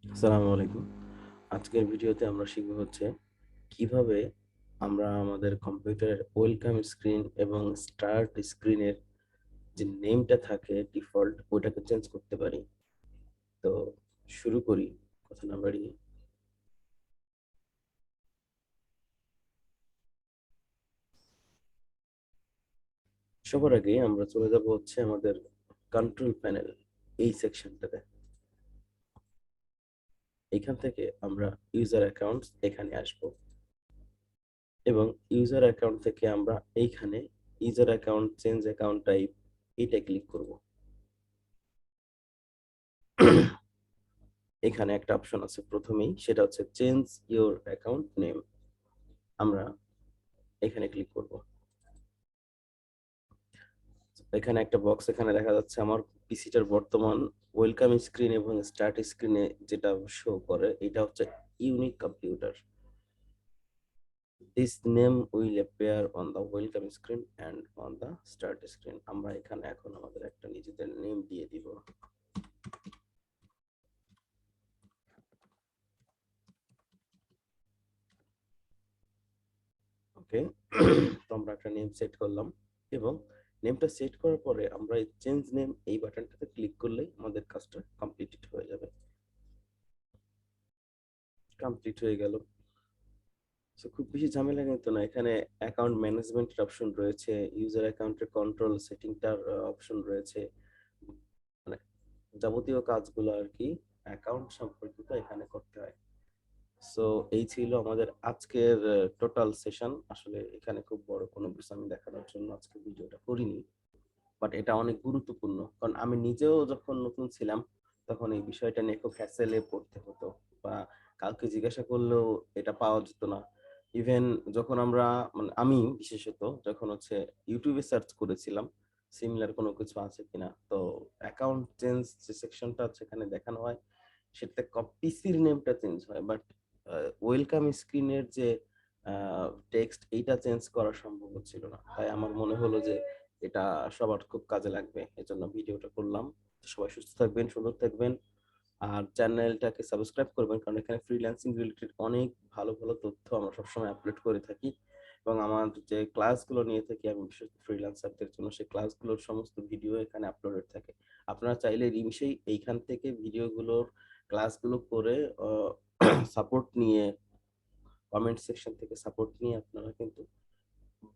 আসসালামু আলাইকুম। আজকের ভিডিওতে আমরা শিখব হচ্ছে কিভাবে আমরা আমাদের কম্পিউটারের ওয়েলকাম স্ক্রিন এবং স্টার্ট স্ক্রিনের যে নেমটা থাকে ডিফল্ট ওটাকে চেঞ্জ করতে পারি। তো শুরু করি কথা না বাড়িয়ে। সবার আগে আমরা চলে যাব হচ্ছে আমাদের কন্ট্রোল প্যানেল এই সেকশনটাতে। এখান থেকে আমরা ইউজার অ্যাকাউন্টস এখানে আসব এবং ইউজার অ্যাকাউন্ট থেকে আমরা এইখানে user account change account type এটা ক্লিক করব। এখানে একটা অপশন আছে প্রথমেই, সেটা হচ্ছে চেঞ্জ ইওর অ্যাকাউন্ট নেম। আমরা এখানে ক্লিক করব। এখানে একটা বক্স এখানে দেখা যাচ্ছে আমার পিসিটার বর্তমান ওয়েলকাম স্ক্রিন এবং স্টার্ট স্ক্রিনে যেটা শো করে এটা হচ্ছে unique computer. This name will appear on the welcome screen and on the start screen. আমরা এখানে এখন আমাদের একটা নিজেদের নেম দিয়ে দিব। ওকে। তো আমরা একটা নেম সেট করলাম এবং নেমটা সেট করার পরে আমরা এই চেঞ্জ নেম এই বাটনটাতে ক্লিক করলেই আমাদের কাজটা কমপ্লিটেড হয়ে যাবে। কমপ্লিট হয়ে গেল। সো খুব বেশি ঝামেলা কিন্তু না। এখানে অ্যাকাউন্ট ম্যানেজমেন্টের অপশন রয়েছে, ইউজার অ্যাকাউন্টের কন্ট্রোল সেটিংটার অপশন রয়েছে, মানে যাবতীয় কাজগুলো আর কি অ্যাকাউন্ট সম্পর্কিত এখানে করতে হয়। সো এই ছিল আমাদের আজকের টোটাল সেশন। আসলে এখানে খুব বড় কোনো কিছু আমি দেখানোর জন্য আজকে ভিডিওটা করিনি, বাট এটা অনেক গুরুত্বপূর্ণ। কারণ আমি নিজেও যখন নতুন ছিলাম তখন এই বিষয়টা নিয়ে খুব হ্যাসেলে পড়তে হতো, বা কাউকে জিজ্ঞাসা করলেও এটা পাওয়া যেত না। ইভেন যখন আমরা, মানে আমি বিশেষত যখন হচ্ছে ইউটিউবে সার্চ করেছিলাম সিমিলার কোনো কিছু আছে কিনা, তো অ্যাকাউন্ট চেঞ্জ যে সেকশনটা সেখানে দেখানো হয় সেটাতে পিসির নেমটা চেঞ্জ হয়, বাট ওয়েলকাম স্ক্রিনের যে টেক্সট এইটা চেঞ্জ করা সম্ভব হচ্ছিল না। তাই আমার মনে হলো যে এটা সবার খুব কাজে লাগবে, এজন্য ভিডিওটা করলাম। সবাই সুস্থ থাকবেন, সুন্দর থাকবেন, আর চ্যানেলটাকে সাবস্ক্রাইব করবেন, কারণ এখানে ফ্রিল্যান্সিং রিলেটেড অনেক ভালো ভালো তথ্য আমরা সবসময় আপলোড করে থাকি। এবং আমার যে ক্লাসগুলো নিয়ে থাকি আমি বিশেষ ফ্রিল্যান্সারদের জন্য, সেই ক্লাসগুলোর সমস্ত ভিডিও এখানে আপলোডেড থাকে। আপনারা চাইলে নিমিশেই এইখান থেকে ভিডিওগুলোর ক্লাসগুলো করে সাপোর্ট নিয়ে, কমেন্ট সেকশন থেকে সাপোর্ট নিয়ে আপনারা কিন্তু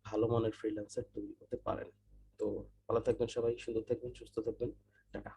ভালো মানের ফ্রিল্যান্সার তৈরি করতে পারেন। তো ভালো থাকবেন সবাই, সুন্দর থাকবেন, সুস্থ থাকবেন। টাটা।